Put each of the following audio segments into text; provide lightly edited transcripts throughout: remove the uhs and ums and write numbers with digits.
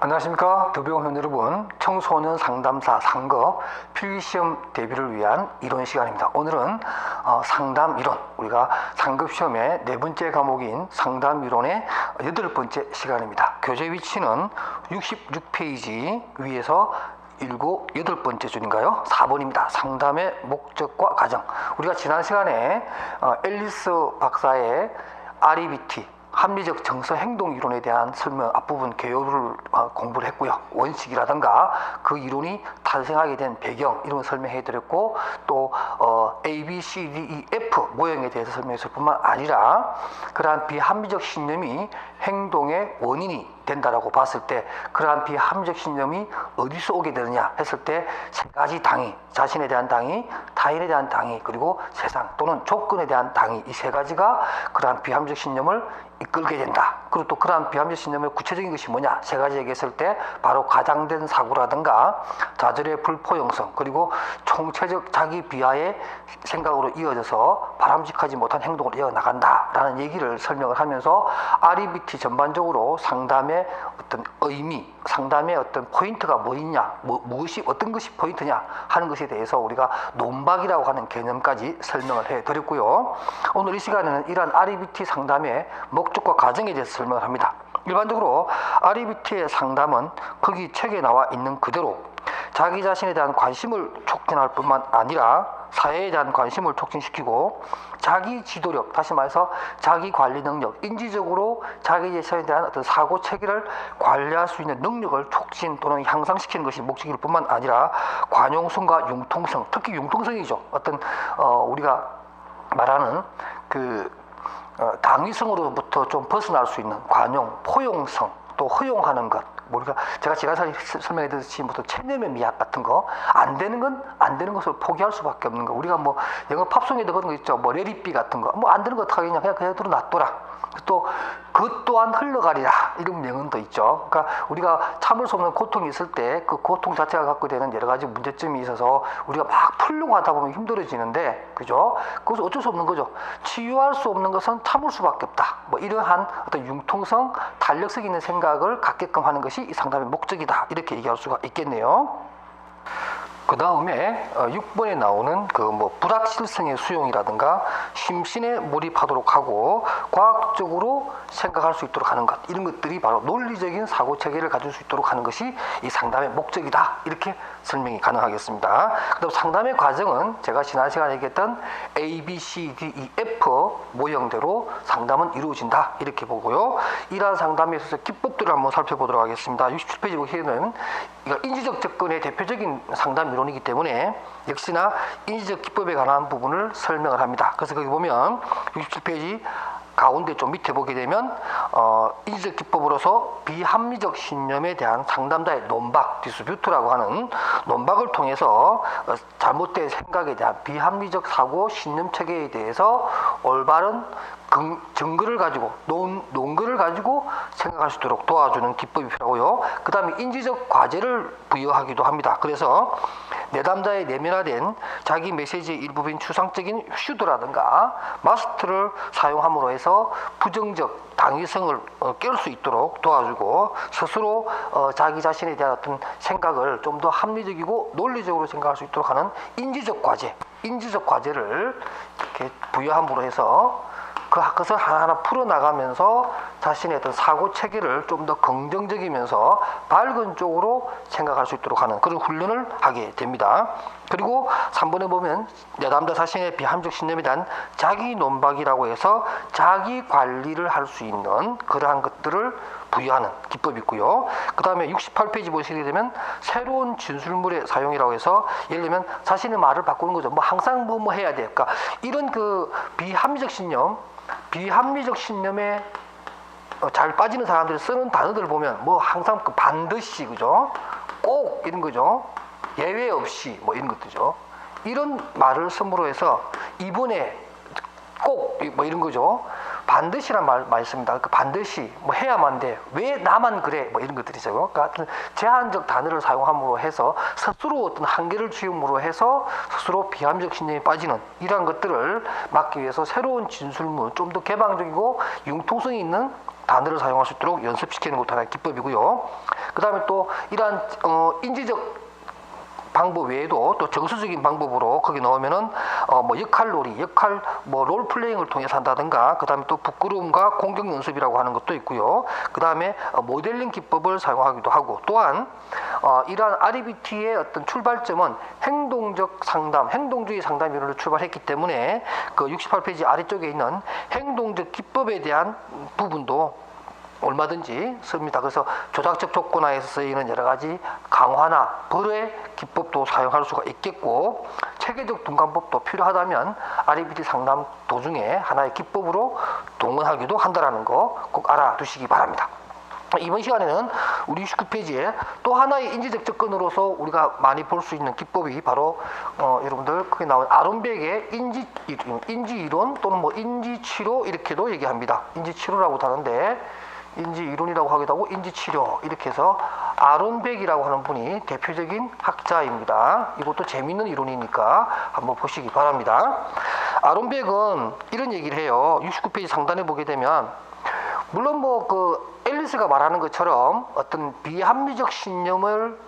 안녕하십니까. 더병원 여러분, 청소년 상담사 상급 필기시험 대비를 위한 이론 시간입니다. 오늘은 상담 이론, 우리가 상급 시험의 네 번째 과목인 상담 이론의 8번째 시간입니다. 교재 위치는 66페이지 위에서 8번째 줄인가요? 4번입니다. 상담의 목적과 과정. 우리가 지난 시간에 앨리스 박사의 REBT 합리적 정서 행동 이론에 대한 설명 앞부분 개요를 공부를 했고요. 원칙이라든가 그 이론이 탄생하게 된 배경 이런 걸 설명해 드렸고, 또 A, B, C, D, E, F 모형에 대해서 설명했을 뿐만 아니라 그러한 비합리적 신념이 행동의 원인이 된다라고 봤을 때 그러한 비합리적 신념이 어디서 오게 되느냐 했을 때 세 가지 당위, 자신에 대한 당위, 타인에 대한 당위, 그리고 세상 또는 조건에 대한 당위, 이 세 가지가 그러한 비합리적 신념을 이끌게 된다. 그리고 또 그러한 비합리적 신념의 구체적인 것이 뭐냐, 세 가지 얘기했을 때 바로 과장된 사고라든가 좌절의 불포용성, 그리고 총체적 자기 비하의 생각으로 이어져서 바람직하지 못한 행동을 이어나간다라는 얘기를 설명을 하면서 REBT 전반적으로 상담의 어떤 의미, 상담의 어떤 포인트가 뭐 있냐, 무엇이 어떤 것이 포인트냐 하는 것에 대해서 우리가 논박이라고 하는 개념까지 설명을 해드렸고요. 오늘 이 시간에는 이러한 REBT 상담의 목적과 과정에 대해서 설명을 합니다. 일반적으로 REBT의 상담은 거기 책에 나와 있는 그대로 자기 자신에 대한 관심을 촉진할 뿐만 아니라 사회에 대한 관심을 촉진시키고 자기 지도력, 다시 말해서 자기 관리 능력, 인지적으로 자기 자신에 대한 어떤 사고 체계를 관리할 수 있는 능력을 촉진 또는 향상시키는 것이 목적일 뿐만 아니라 관용성과 융통성, 특히 융통성이죠. 어떤 우리가 말하는 당위성으로부터 좀 벗어날 수 있는 관용, 포용성, 또 허용하는 것. 우리가 제가 지난번에 설명해 드렸듯이 체념의 미학 같은 거, 안 되는 건 안 되는 것을 포기할 수밖에 없는 거. 우리가 영어 팝송에도 그런 거 있죠. 레리비 같은 거. 안 되는 거 어떡하겠냐, 그냥 그대로 놔둬라. 또 그 또한 흘러가리라, 이런 명언도 있죠. 그러니까 우리가 참을 수 없는 고통이 있을 때 그 고통 자체가 갖고 되는 여러 가지 문제점이 있어서 우리가 막 풀려고 하다 보면 힘들어지는데, 그죠? 그것은 어쩔 수 없는 거죠. 치유할 수 없는 것은 참을 수밖에 없다. 이러한 어떤 융통성, 탄력성 있는 생각을 갖게끔 하는 것이 이 상담의 목적이다, 이렇게 얘기할 수가 있겠네요. 그 다음에 6번에 나오는 불확실성의 수용이라든가 심신에 몰입하도록 하고 과학적으로 생각할 수 있도록 하는 것, 이런 것들이 바로 논리적인 사고 체계를 가질 수 있도록 하는 것이 이 상담의 목적이다, 이렇게 설명이 가능하겠습니다. 그다음 상담의 과정은 제가 지난 시간에 얘기했던 A, B, C, D, E, F 모형대로 상담은 이루어진다, 이렇게 보고요. 이러한 상담에 있어서 기법들을 한번 살펴보도록 하겠습니다. 67페이지 보시면 인지적 접근의 대표적인 상담 이론이기 때문에 역시나 인지적 기법에 관한 부분을 설명을 합니다. 그래서 거기 보면 67페이지 가운데 좀 밑에 보게 되면 인지적 기법으로서 비합리적 신념에 대한 상담자의 논박, 디스퓨트라고 하는 논박을 통해서 잘못된 생각에 대한 비합리적 사고 신념 체계에 대해서 올바른 증거를 가지고 논거를 가지고 생각할 수 있도록 도와주는 기법이 필요하고요. 그 다음에 인지적 과제를 부여하기도 합니다. 그래서 내담자의 내면화된 자기 메시지의 일부분 추상적인 슈드라든가 마스터를 사용함으로 해서 부정적 당위성을 깰 수 있도록 도와주고, 스스로 자기 자신에 대한 어떤 생각을 좀 더 합리적이고 논리적으로 생각할 수 있도록 하는 인지적 과제를 이렇게 부여함으로 해서 그것을 하나하나 풀어나가면서 자신의 어떤 사고 체계를 좀 더 긍정적이면서 밝은 쪽으로 생각할 수 있도록 하는 그런 훈련을 하게 됩니다. 그리고 3번에 보면 내담자 자신의 비합리적 신념에 대한 자기 논박이라고 해서 자기 관리를 할 수 있는 그러한 것들을 부여하는 기법이 있고요. 그 다음에 68페이지 보시게 되면 새로운 진술물의 사용이라고 해서, 예를 들면 자신의 말을 바꾸는 거죠. 항상 뭐 해야 돼. 그러니까 이런 비합리적 신념에 잘 빠지는 사람들이 쓰는 단어들을 보면 항상 반드시, 그죠? 꼭 이런 거죠. 예외 없이 이런 것들이죠. 이런 말을 씀으로 해서 이번에 꼭 이런 거죠. 반드시란 말 씁니다. 반드시 해야만 돼. 왜 나만 그래? 이런 것들이죠. 그러니까 제한적 단어를 사용함으로 해서 스스로 어떤 한계를 지음으로 해서 스스로 비합리적 신념에 빠지는 이러한 것들을 막기 위해서 새로운 진술문, 좀 더 개방적이고 융통성이 있는 단어를 사용할 수 있도록 연습시키는 것도 하나의 기법이고요. 그 다음에 또 이러한 인지적 방법 외에도 또 정서적인 방법으로 거기 넣으면은 뭐 역할놀이, 뭐 롤플레잉을 통해서 한다든가, 그 다음에 또 부끄러움과 공격 연습이라고 하는 것도 있고요. 그 다음에 모델링 기법을 사용하기도 하고, 또한 이러한 REBT의 어떤 출발점은 행동적 상담, 행동주의 상담 이론으로 출발했기 때문에 그 68페이지 아래쪽에 있는 행동적 기법에 대한 부분도 얼마든지 씁니다. 그래서 조작적 조건하에서 쓰이는 여러 가지 강화나 벌의 기법도 사용할 수가 있겠고, 체계적 둔감법도 필요하다면 REBT 상담 도중에 하나의 기법으로 동원하기도 한다는 거 꼭 알아두시기 바랍니다. 이번 시간에는 우리 69페이지에 또 하나의 인지적 접근으로서 우리가 많이 볼 수 있는 기법이 바로 여러분들 거기 나온 아론백의 인지이론 또는 뭐 인지치료 이렇게도 얘기합니다. 인지치료라고 하는데 인지이론이라고 하기도 하고 인지치료 이렇게 해서 아론백이라고 하는 분이 대표적인 학자입니다. 이것도 재밌는 이론이니까 한번 보시기 바랍니다. 아론백은 이런 얘기를 해요. 69페이지 상단에 보게 되면, 물론 뭐 그 앨리스가 말하는 것처럼 어떤 비합리적 신념을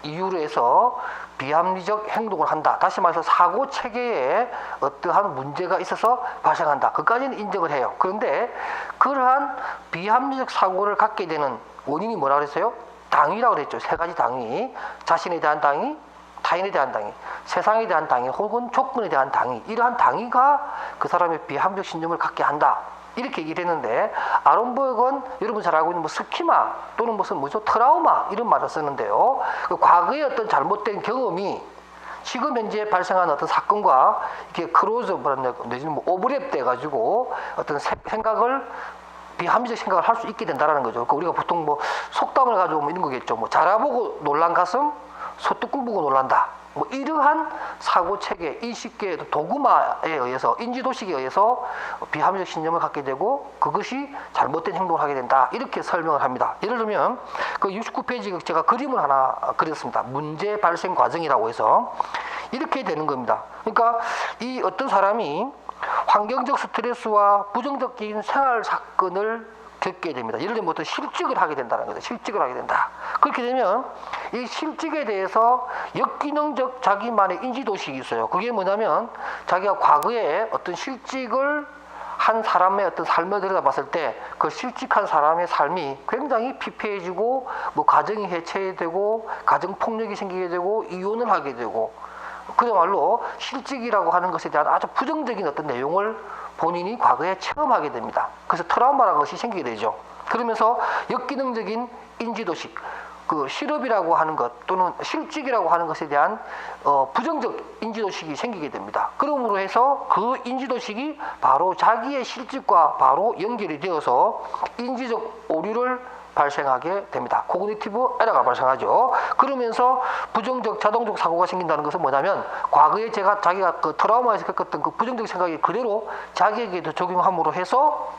이유로 해서 비합리적 행동을 한다. 다시 말해서 사고 체계에 어떠한 문제가 있어서 발생한다. 그까지는 인정을 해요. 그런데 그러한 비합리적 사고를 갖게 되는 원인이 뭐라 그랬어요? 당위라고 그랬죠. 세 가지 당위. 자신에 대한 당위, 타인에 대한 당위, 세상에 대한 당위, 혹은 조건에 대한 당위. 이러한 당위가 그 사람의 비합리적 신념을 갖게 한다. 이렇게 얘기를 했는데, 아론백은 여러분 잘 알고 있는 뭐 스키마 또는 무슨 뭐죠? 트라우마 이런 말을 쓰는데요. 그 과거의 어떤 잘못된 경험이 지금 현재 발생한 어떤 사건과 이렇게 크로즈업 내지는 뭐 오버랩 돼 가지고 어떤 생각을 비합리적 생각을 할 수 있게 된다라는 거죠. 그러니까 우리가 보통 뭐 속담을 가지고 뭐 이런 거겠죠. 뭐 자라보고 놀란 가슴, 소뚜껑 보고 놀란다. 뭐 이러한 사고 체계, 인식계 도구마에 의해서, 인지도식에 의해서 비합리적 신념을 갖게 되고 그것이 잘못된 행동을 하게 된다. 이렇게 설명을 합니다. 예를 들면 그 69페이지 제가 그림을 하나 그렸습니다. 문제 발생 과정이라고 해서 이렇게 되는 겁니다. 그러니까 이 어떤 사람이 환경적 스트레스와 부정적인 생활 사건을 겪게 됩니다. 예를 들면 어떤 실직을 하게 된다는 거죠. 실직을 하게 된다. 그렇게 되면 이 실직에 대해서 역기능적 자기만의 인지도식이 있어요. 그게 뭐냐면 자기가 과거에 어떤 실직을 한 사람의 어떤 삶을 들여다봤을 때 그 실직한 사람의 삶이 굉장히 피폐해지고 뭐 가정이 해체되고 가정 폭력이 생기게 되고 이혼을 하게 되고, 그야말로 실직이라고 하는 것에 대한 아주 부정적인 어떤 내용을 본인이 과거에 체험하게 됩니다. 그래서 트라우마라는 것이 생기게 되죠. 그러면서 역기능적인 인지도식, 그 실업이라고 하는 것 또는 실직이라고 하는 것에 대한 부정적 인지도식이 생기게 됩니다. 그러므로 해서 그 인지도식이 바로 자기의 실직과 바로 연결이 되어서 인지적 오류를 발생하게 됩니다. 코그니티브 에러가 발생하죠. 그러면서 부정적 자동적 사고가 생긴다는 것은 뭐냐면 과거에 자기가 그 트라우마에서 겪었던 그 부정적 생각이 그대로 자기에게도 적용함으로 해서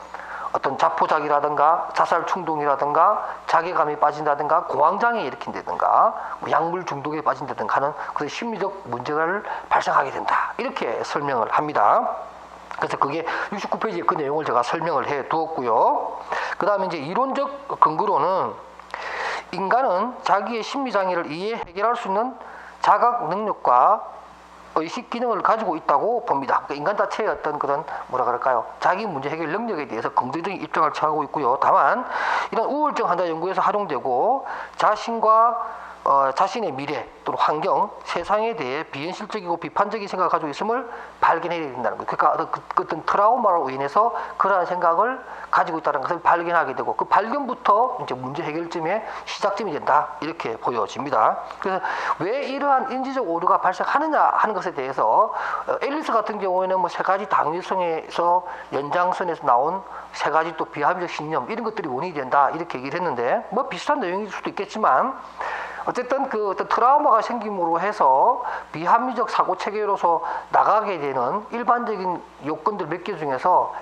어떤 자포자기라든가 자살 충동이라든가 자괴감이 빠진다든가 공황장애 일으킨다든가 뭐 약물 중독에 빠진다든가 하는 그런 심리적 문제를 발생하게 된다. 이렇게 설명을 합니다. 그래서 그게 69페이지에 그 내용을 제가 설명을 해 두었고요. 그 다음에 이제 이론적 근거로는 인간은 자기의 심리장애를 이해 해결할 수 있는 자각 능력과 의식 기능을 가지고 있다고 봅니다. 그러니까 인간 자체의 어떤 그런 뭐라 그럴까요? 자기 문제 해결 능력에 대해서 긍정적인 입장을 취하고 있고요. 다만 이런 우울증 환자 연구에서 활용되고 자신의 미래 또는 환경, 세상에 대해 비현실적이고 비판적인 생각을 가지고 있음을 발견해야 된다는 거예요. 그러니까 어떤 트라우마로 인해서 그러한 생각을 가지고 있다는 것을 발견하게 되고 그 발견부터 이제 문제 해결점의 시작점이 된다. 이렇게 보여집니다. 그래서 왜 이러한 인지적 오류가 발생하느냐 하는 것에 대해서 앨리스 같은 경우에는 뭐 세 가지 당위성에서 연장선에서 나온 세 가지 또 비합리적 신념 이런 것들이 원인이 된다. 이렇게 얘기를 했는데 뭐 비슷한 내용일 수도 있겠지만 어쨌든 그 어떤 트라우마가 생김으로 해서 비합리적 사고 체계로서 나가게 되는 일반적인 요건들 몇 개 중에서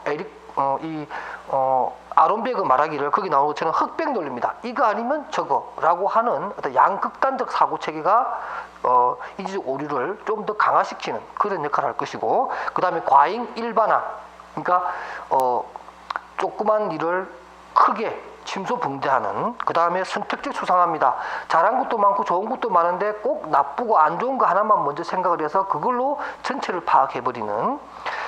아론백은 말하기를 거기 나오는 것처럼 흑백 논리입니다. 이거 아니면 저거라고 하는 어떤 양극단적 사고 체계가 인지적 오류를 좀 더 강화시키는 그런 역할을 할 것이고, 그 다음에 과잉 일반화, 그러니까 조그만 일을 크게 침소붕대하는, 그 다음에 선택적 수상합니다. 잘한 것도 많고 좋은 것도 많은데 꼭 나쁘고 안 좋은 거 하나만 먼저 생각을 해서 그걸로 전체를 파악해버리는,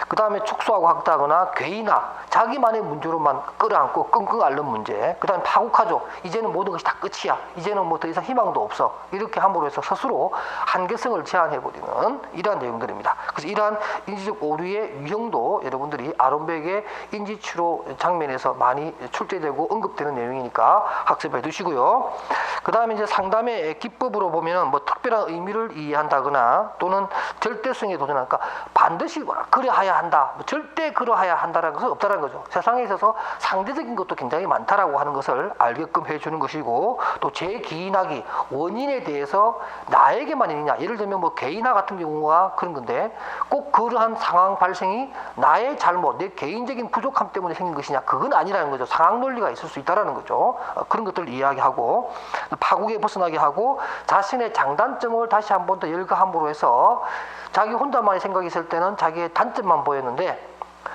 그 다음에 축소하고 확대하거나 괴이나 자기만의 문제로만 끌어안고 끙끙 앓는 문제, 그 다음에 파국하죠. 이제는 모든 것이 다 끝이야, 이제는 뭐 더 이상 희망도 없어, 이렇게 함으로 해서 스스로 한계성을 제한해버리는 이러한 내용들입니다. 그래서 이러한 인지적 오류의 유형도 여러분들이 아론백의 인지치료 장면에서 많이 출제되고 언급되는 내용이니까 학습해 두시고요. 그 다음에 이제 상담의 기법으로 보면은 뭐 특별한 의미를 이해한다거나 또는 절대성에 도전하니까 반드시 그래야 한다, 뭐 절대 그러해야 한다라는 것은 없다라는 거죠. 세상에 있어서 상대적인 것도 굉장히 많다라고 하는 것을 알게끔 해주는 것이고, 또 재기인하기, 원인에 대해서 나에게만 있느냐, 예를 들면 뭐 개인화 같은 경우가 그런 건데 꼭 그러한 상황 발생이 나의 잘못, 내 개인적인 부족함 때문에 생긴 것이냐, 그건 아니라는 거죠. 상황 논리가 있을 수 있다라는 거죠. 그런 것들을 이야기하고 파국에 벗어나게 하고 자신의 장단점을 다시 한 번 더 열거함으로 해서 자기 혼자만의 생각이 있을 때는 자기의 단점만 보였는데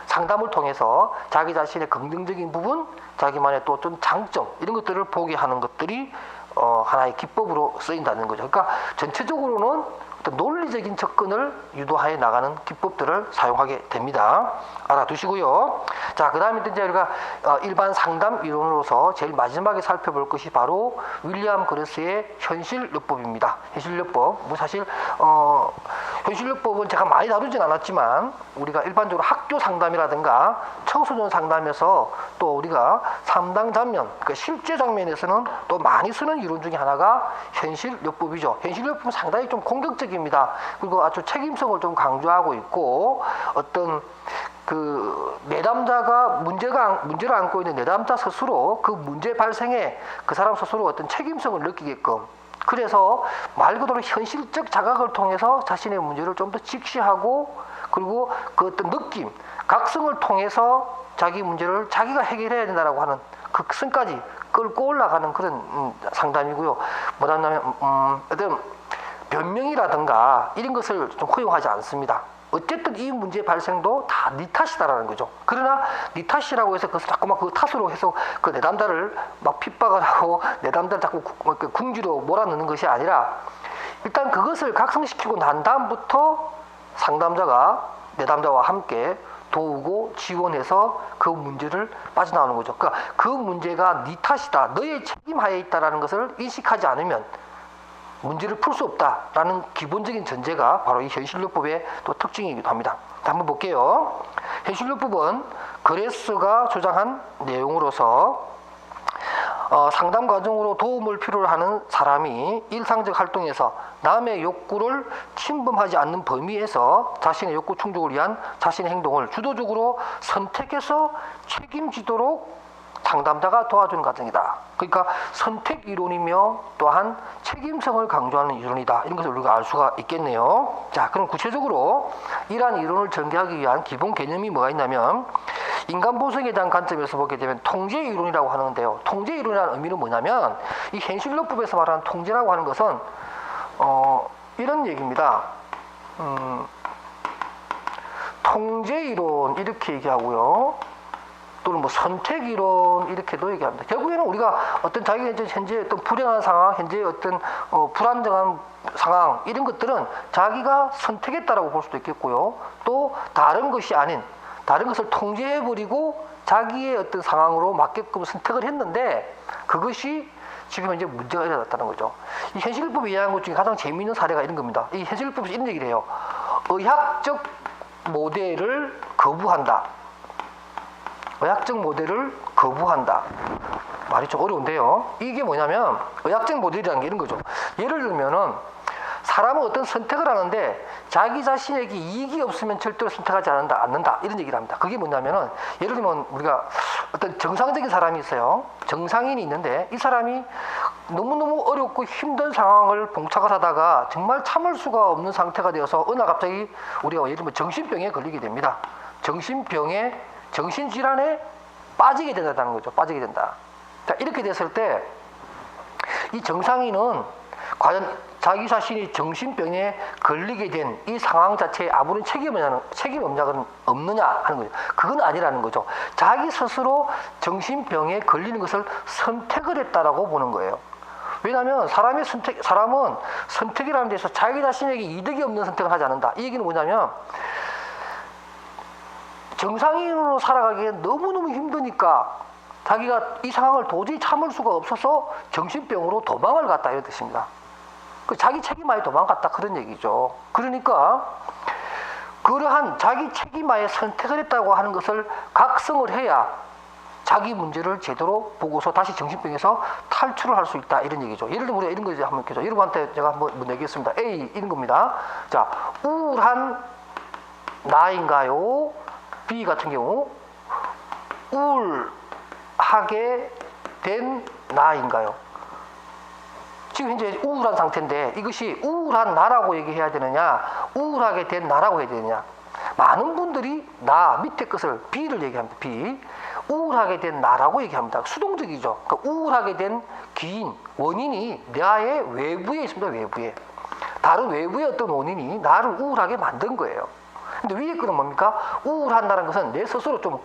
상담을 통해서 자기 자신의 긍정적인 부분, 자기만의 또 어떤 장점, 이런 것들을 보게 하는 것들이 하나의 기법으로 쓰인다는 거죠. 그러니까 전체적으로는 어떤 논리적인 접근을 유도하여 나가는 기법들을 사용하게 됩니다. 알아두시고요. 자, 그 다음에 이제 우리가 일반 상담 이론으로서 제일 마지막에 살펴볼 것이 바로 윌리엄 그레스의 현실요법입니다. 현실요법, 뭐 사실 현실요법은 제가 많이 다루진 않았지만 우리가 일반적으로 학교 상담이라든가 청소년 상담에서 또 우리가 상담 장면, 그러니까 실제 장면에서는 또 많이 쓰는 이론 중에 하나가 현실요법이죠. 현실요법은 상당히 좀 공격적입니다. 그리고 아주 책임성을 좀 강조하고 있고, 어떤 그 내담자가 문제를 안고 있는 내담자 스스로 그 문제 발생에 그 사람 스스로 어떤 책임성을 느끼게끔, 그래서 말 그대로 현실적 자각을 통해서 자신의 문제를 좀 더 직시하고, 그리고 그 어떤 느낌, 각성을 통해서 자기 문제를 자기가 해결해야 된다라고 하는 그 승까지 끌고 올라가는 그런 상담이고요. 뭐냐면 어떤 변명이라든가 이런 것을 좀 허용하지 않습니다. 어쨌든 이 문제 발생도 다 네 탓이다라는 거죠. 그러나 네 탓이라고 해서 그것을 자꾸만 그 탓으로 해서 그 내담자를 막 핍박을 하고 내담자를 자꾸 궁지로 몰아넣는 것이 아니라, 일단 그것을 각성시키고 난 다음부터 상담자가 내담자와 함께 도우고 지원해서 그 문제를 빠져나오는 거죠. 그러니까 그 문제가 네 탓이다, 너의 책임하에 있다라는 것을 인식하지 않으면 문제를 풀 수 없다라는 기본적인 전제가 바로 이 현실요법의 또 특징이기도 합니다. 한번 볼게요. 현실요법은 그레스가 주장한 내용으로서 상담 과정으로 도움을 필요로 하는 사람이 일상적 활동에서 남의 욕구를 침범하지 않는 범위에서 자신의 욕구 충족을 위한 자신의 행동을 주도적으로 선택해서 책임지도록 상담자가 도와주는 과정이다. 그러니까 선택 이론이며 또한 책임성을 강조하는 이론이다. 이런 것을 우리가 알 수가 있겠네요. 자, 그럼 구체적으로 이러한 이론을 전개하기 위한 기본 개념이 뭐가 있냐면, 인간 본성에 대한 관점에서 보게 되면 통제 이론이라고 하는데요. 통제 이론이라는 의미는 뭐냐면, 이 현실요법에서 말하는 통제라고 하는 것은 이런 얘기입니다. 통제 이론 이렇게 얘기하고요. 또는 뭐 선택 이론 이렇게도 얘기합니다. 결국에는 우리가 어떤 자기가 이제 현재 어떤 불행한 상황, 현재 어떤 불안정한 상황, 이런 것들은 자기가 선택했다라고 볼 수도 있겠고요. 또 다른 것이 아닌 다른 것을 통제해버리고 자기의 어떤 상황으로 맞게끔 선택을 했는데 그것이 지금 현재 문제가 일어났다는 거죠. 이 현실법을 이해하는 것 중에 가장 재미있는 사례가 이런 겁니다. 이 현실법에서 이런 얘기를 해요. 의학적 모델을 거부한다. 의학적 모델을 거부한다. 말이 좀 어려운데요. 이게 뭐냐면 의학적 모델이라는 게 이런 거죠. 예를 들면은 사람은 어떤 선택을 하는데 자기 자신에게 이익이 없으면 절대로 선택하지 않는다. 이런 얘기를 합니다. 그게 뭐냐면은 예를 들면 우리가 어떤 정상적인 사람이 있어요. 정상인이 있는데 이 사람이 너무너무 어렵고 힘든 상황을 봉착을 하다가 정말 참을 수가 없는 상태가 되어서 어느 날 갑자기 우리가 예를 들면 정신병에 걸리게 됩니다. 정신질환에 빠지게 된다는 거죠. 빠지게 된다. 자, 이렇게 됐을 때 이 정상인은 과연 자기 자신이 정신병에 걸리게 된 이 상황 자체에 아무런 책임 없느냐 하는 거죠. 그건 아니라는 거죠. 자기 스스로 정신병에 걸리는 것을 선택을 했다라고 보는 거예요. 왜냐하면 사람은 선택이라는 데서 자기 자신에게 이득이 없는 선택을 하지 않는다. 이 얘기는 뭐냐면 정상인으로 살아가기엔 너무너무 힘드니까 자기가 이 상황을 도저히 참을 수가 없어서 정신병으로 도망을 갔다 이런 뜻입니다. 자기 책임하에 도망갔다 그런 얘기죠. 그러니까 그러한 자기 책임하에 선택을 했다고 하는 것을 각성을 해야 자기 문제를 제대로 보고서 다시 정신병에서 탈출을 할 수 있다 이런 얘기죠. 예를 들면 우리가 이런 거 이제 한번 얘기하죠. 여러분한테 제가 한번 얘기했습니다. A 이런 겁니다. 자, 우울한 나인가요? B 같은 경우 우울하게 된 나인가요? 지금 현재 우울한 상태인데 이것이 우울한 나라고 얘기해야 되느냐 우울하게 된 나라고 해야 되느냐. 많은 분들이 나 밑에 것을 B를 얘기합니다. B. 우울하게 된 나라고 얘기합니다. 수동적이죠. 그러니까 우울하게 된 기인, 원인이 나의 외부에 있습니다. 외부에. 다른 외부의 어떤 원인이 나를 우울하게 만든 거예요. 근데 위에 거는 뭡니까? 우울한다는 것은 내 스스로 좀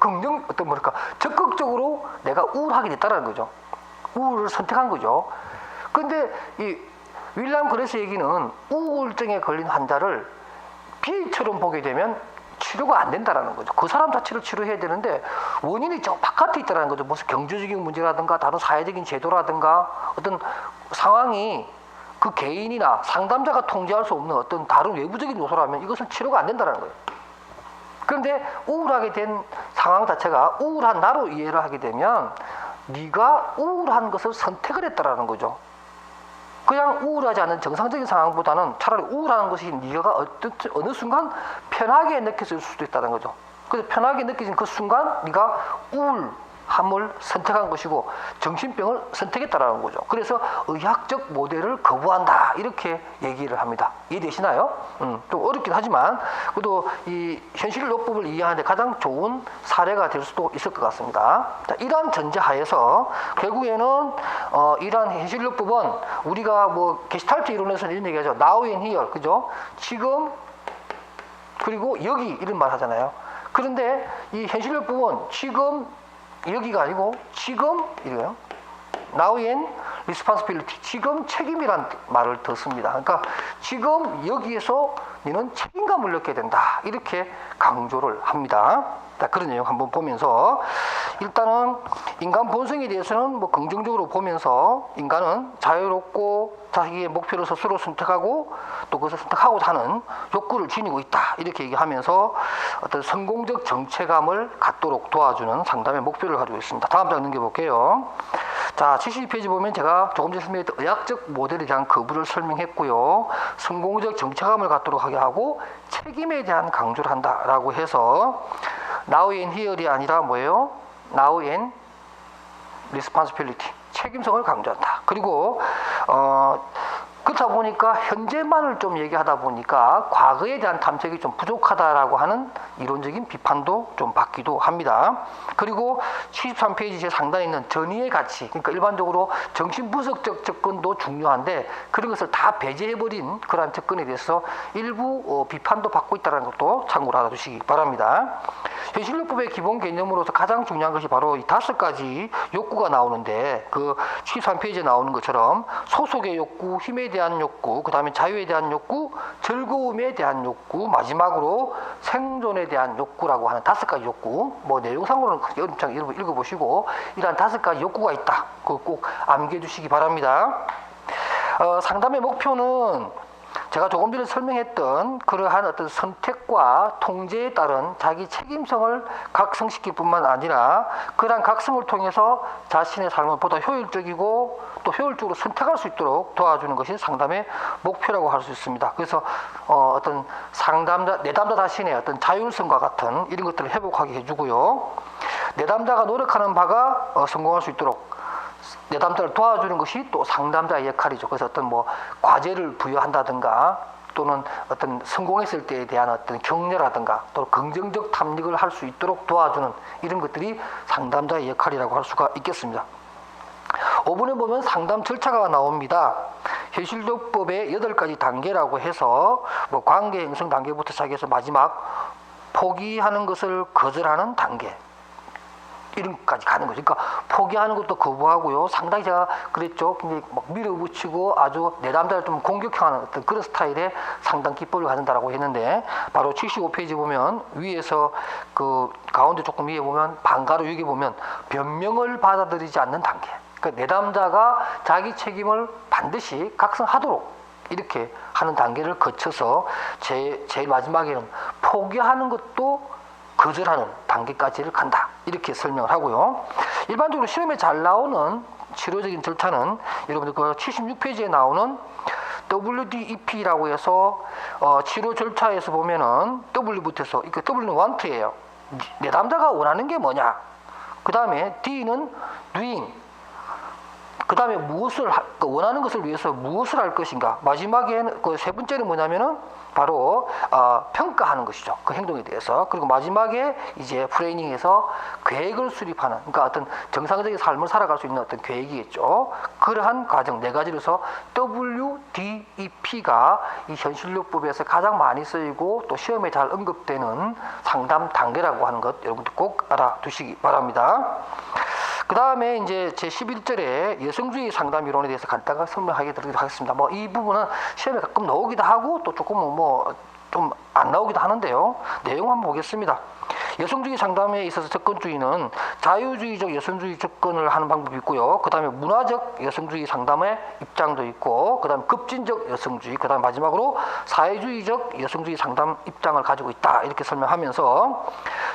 적극적으로 내가 우울하게 됐다는 거죠. 우울을 선택한 거죠. 근데 이 윌리엄 그레스 얘기는 우울증에 걸린 환자를 B처럼 보게 되면 치료가 안 된다라는 거죠. 그 사람 자체를 치료해야 되는데 원인이 저 바깥에 있다는 거죠. 무슨 경제적인 문제라든가 다른 사회적인 제도라든가 어떤 상황이 그 개인이나 상담자가 통제할 수 없는 어떤 다른 외부적인 요소라면 이것은 치료가 안 된다는 거예요. 그런데 우울하게 된 상황 자체가 우울한 나로 이해를 하게 되면 네가 우울한 것을 선택을 했다라는 거죠. 그냥 우울하지 않은 정상적인 상황보다는 차라리 우울한 것이 네가 어느 순간 편하게 느껴질 수도 있다는 거죠. 그래서 편하게 느껴진 그 순간 네가 우울함을 선택한 것이고 정신병을 선택했다라는 거죠. 그래서 의학적 모델을 거부한다 이렇게 얘기를 합니다. 이해되시나요? 좀 어렵긴 하지만 그래도 이 현실요법을 이해하는데 가장 좋은 사례가 될 수도 있을 것 같습니다. 자, 이러한 전제하에서 결국에는 이러한 현실요법은 우리가 뭐 게슈탈트 이론에서는 이런 얘기하죠. Now and here, 그죠? 지금 그리고 여기 이런 말 하잖아요. 그런데 이 현실요법은 지금 여기가 아니고 지금 이래요. Now and responsibility. 지금 책임이란 말을 더 씁니다. 그러니까 지금 여기에서 너는 책임감을 느껴야 된다. 이렇게 강조를 합니다. 자, 그런 내용 한번 보면서 일단은 인간 본성에 대해서는 뭐 긍정적으로 보면서 인간은 자유롭고 자기의 목표를 스스로 선택하고 또 그것을 선택하고자 하는 욕구를 지니고 있다. 이렇게 얘기하면서 어떤 성공적 정체감을 갖도록 도와주는 상담의 목표를 가지고 있습니다. 다음 장 넘겨볼게요. 자, 72페이지 보면 제가 조금 전에 설명했던 의학적 모델에 대한 거부를 설명했고요. 성공적 정체감을 갖도록 하게 하고 책임에 대한 강조를 한다라고 해서 Now and here이 아니라 뭐예요? Now and responsibility. 책임성을 강조한다. 그리고 그렇다 보니까 현재만을 좀 얘기하다 보니까 과거에 대한 탐색이 좀 부족하다라고 하는 이론적인 비판도 좀 받기도 합니다. 그리고 73페이지 제 상단에 있는 전의의 가치, 그러니까 일반적으로 정신분석적 접근도 중요한데 그런 것을 다 배제해버린 그러한 접근에 대해서 일부 비판도 받고 있다는 것도 참고로 알아두시기 바랍니다. 현실요법의 기본 개념으로서 가장 중요한 것이 바로 이 5가지 욕구가 나오는데 그 73페이지에 나오는 것처럼 소속의 욕구, 힘에 대한 욕구, 그 다음에 자유에 대한 욕구, 즐거움에 대한 욕구, 마지막으로 생존에 대한 욕구라고 하는 5가지 욕구. 뭐 내용상으로는 어렵지 않게 여러분 읽어보시고 이러한 5가지 욕구가 있다. 그거 꼭 암기해 주시기 바랍니다. 상담의 목표는 제가 조금 전에 설명했던 그러한 어떤 선택과 통제에 따른 자기 책임성을 각성시킬 뿐만 아니라 그러한 각성을 통해서 자신의 삶을 보다 효율적이고 또 효율적으로 선택할 수 있도록 도와주는 것이 상담의 목표라고 할 수 있습니다. 그래서 어떤 내담자 자신의 어떤 자율성과 같은 이런 것들을 회복하게 해주고요. 내담자가 노력하는 바가 성공할 수 있도록 내담자를 도와주는 것이 또 상담자의 역할이죠. 그래서 어떤 뭐 과제를 부여한다든가 또는 어떤 성공했을 때에 대한 어떤 격려라든가 또 긍정적 탐닉을 할 수 있도록 도와주는 이런 것들이 상담자의 역할이라고 할 수가 있겠습니다. 5번에 보면 상담 절차가 나옵니다. 현실요법의 8가지 단계라고 해서 뭐 관계 형성 단계부터 시작해서 마지막 포기하는 것을 거절하는 단계 이런 것까지 가는 거죠. 그러니까 포기하는 것도 거부하고요. 상당히 제가 그랬죠. 굉장히 막 밀어붙이고 아주 내담자를 좀 공격하는 어떤 그런 스타일의 상당 기법을 가진다라고 했는데 바로 75페이지 보면 위에서 그 가운데 조금 위에 보면 반가로 여기 보면 변명을 받아들이지 않는 단계. 그러니까 내담자가 자기 책임을 반드시 각성하도록 이렇게 하는 단계를 거쳐서 제일 마지막에는 포기하는 것도 거절하는 단계까지를 간다. 이렇게 설명을 하고요. 일반적으로 시험에 잘 나오는 치료적인 절차는 여러분들 그 76페이지에 나오는 WDEP라고 해서 치료 절차에서 보면은 W부터서 이거 W는 want예요. 내담자가 원하는 게 뭐냐. 그 다음에 D는 doing. 그 다음에 무엇을 원하는 것을 위해서 무엇을 할 것인가. 마지막에는 그 세 번째는 뭐냐면은 바로 평가하는 것이죠. 그 행동에 대해서. 그리고 마지막에 이제 프레이닝에서 계획을 수립하는, 그러니까 어떤 정상적인 삶을 살아갈 수 있는 어떤 계획이겠죠. 그러한 과정 4가지로서 WDEP가 이 현실요법에서 가장 많이 쓰이고 또 시험에 잘 언급되는 상담 단계라고 하는 것 여러분들 꼭 알아두시기 바랍니다. 그 다음에 이제 제 11절에 여성주의 상담 이론에 대해서 간단하게 설명하게 드리도록 하겠습니다. 뭐 이 부분은 시험에 가끔 나오기도 하고 또 조금 뭐 좀 안 나오기도 하는데요. 내용 한번 보겠습니다. 여성주의 상담에 있어서 접근주의는 자유주의적 여성주의 접근을 하는 방법이 있고요. 그 다음에 문화적 여성주의 상담의 입장도 있고, 그 다음에 급진적 여성주의, 그 다음에 마지막으로 사회주의적 여성주의 상담 입장을 가지고 있다. 이렇게 설명하면서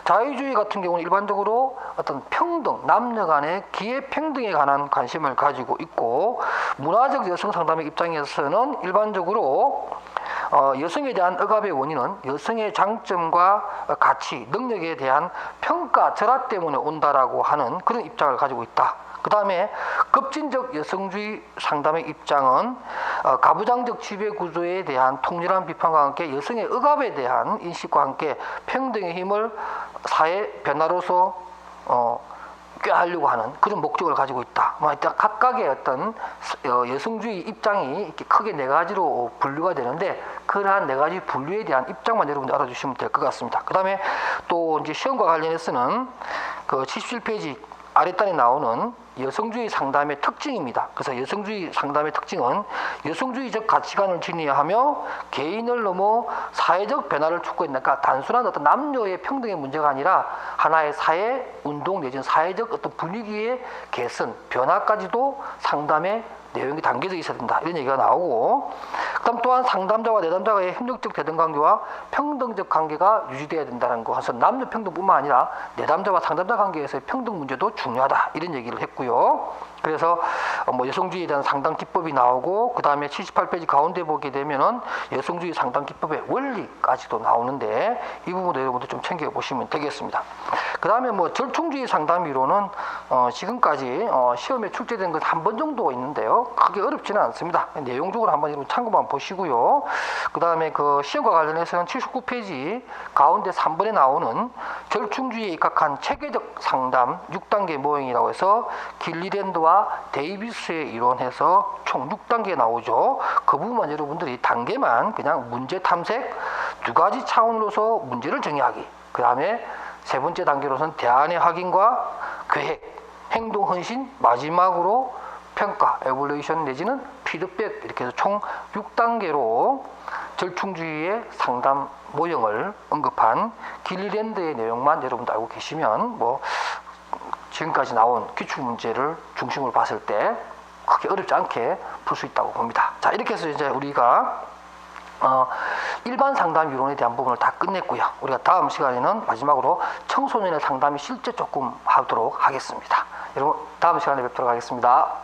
자유주의 같은 경우는 일반적으로 어떤 평등, 남녀 간의 기회 평등에 관한 관심을 가지고 있고, 문화적 여성 상담의 입장에서는 일반적으로 여성에 대한 억압의 원인은 여성의 장점과 가치, 능력에 대한 평가, 절하 때문에 온다라고 하는 그런 입장을 가지고 있다. 그 다음에 급진적 여성주의 상담의 입장은 가부장적 지배구조에 대한 통렬한 비판과 함께 여성의 억압에 대한 인식과 함께 평등의 힘을 사회 변화로서 꾀하려고 하는 그런 목적을 가지고 있다. 각각의 어떤 여성주의 입장이 이렇게 크게 4가지로 분류가 되는데 그러한 4가지 분류에 대한 입장만 여러분들 알아주시면 될 것 같습니다. 그 다음에 또 이제 시험과 관련해서는 그 77페이지 아랫단에 나오는 여성주의 상담의 특징입니다. 그래서 여성주의 상담의 특징은 여성주의적 가치관을 지니하며 개인을 넘어 사회적 변화를 촉구한다. 그러니까 단순한 어떤 남녀의 평등의 문제가 아니라 하나의 사회 운동 내지는 사회적 어떤 분위기의 개선, 변화까지도 상담의 내용이 담겨져 있어야 된다. 이런 얘기가 나오고, 그다음 또한 상담자와 내담자의 협력적 대등 관계와 평등적 관계가 유지돼야 된다는 거. 그래서 남녀 평등뿐만 아니라 내담자와 상담자 관계에서의 평등 문제도 중요하다. 이런 얘기를 했고요. 그래서 뭐 여성주의에 대한 상담 기법이 나오고, 그 다음에 78페이지 가운데 보게 되면은 여성주의 상담 기법의 원리까지도 나오는데 이 부분도 여러분들 좀 챙겨 보시면 되겠습니다. 그 다음에 뭐 절충주의 상담 이론은 지금까지 시험에 출제된 것 한 번 정도 있는데요. 크게 어렵지는 않습니다. 내용적으로 한번 여러분 참고만 보시고요. 그 다음에 그 시험과 관련해서는 79페이지 가운데 3번에 나오는 절충주의에 입각한 체계적 상담 6단계 모형이라고 해서 길리랜드와 데이비스의 이론해서 총 6단계 나오죠. 그 부분만 여러분들이 단계만 그냥 문제 탐색 2가지 차원으로서 문제를 정의하기. 그 다음에 3번째 단계로서는 대안의 확인과 계획, 행동 헌신, 마지막으로 평가, 에볼루이션 내지는 피드백 이렇게 해서 총 6단계로 절충주의의 상담 모형을 언급한 길리랜드의 내용만 여러분들 알고 계시면 뭐 지금까지 나온 기출문제를 중심으로 봤을 때 크게 어렵지 않게 풀 수 있다고 봅니다. 자, 이렇게 해서 이제 우리가 일반 상담 이론에 대한 부분을 다 끝냈고요. 우리가 다음 시간에는 마지막으로 청소년의 상담이 실제 조금 하도록 하겠습니다. 여러분 다음 시간에 뵙도록 하겠습니다.